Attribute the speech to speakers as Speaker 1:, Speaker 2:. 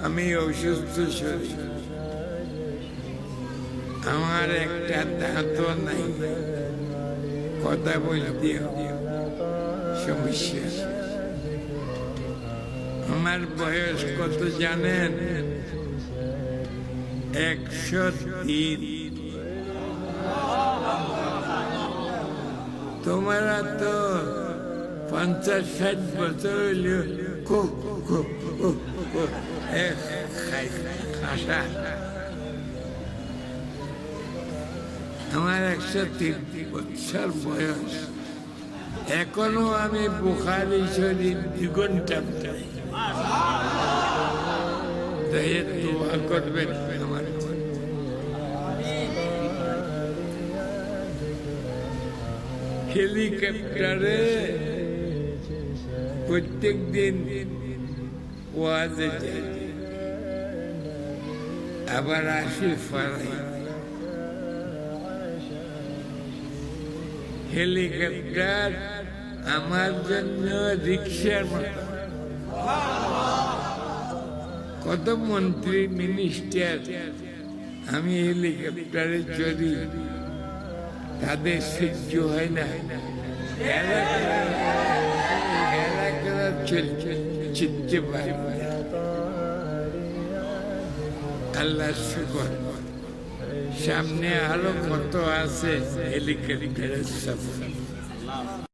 Speaker 1: আমি অসুস্থ শরীর, আমার একটা দাঁতও নাই, কথা বলতে সমস্যা। আমার বয়স কত জানেন? 103। তোমারা তো 50-60 বছর হইল আমার 103 বছর বয়স, এখনো আমি বুখারী শরীফ 2 ঘন্টা পড়ি। দোয়া করবেন আমার। হেলিকপ্টারে প্রত্যেক দিন ওয়াজে যাই, আবার আসি ফরাই। হেলিকপ্টার আমার জন্য রিক্সার মতো। কত মন্ত্রী মিনিস্টার আমি হেলিকপ্টারে চড়ি, তাদের সহ্য হয় না, চিনতে পারে। আল্লাহ শুকর, সামনে আরো কত আছে হেলিকপ্টারের সফর।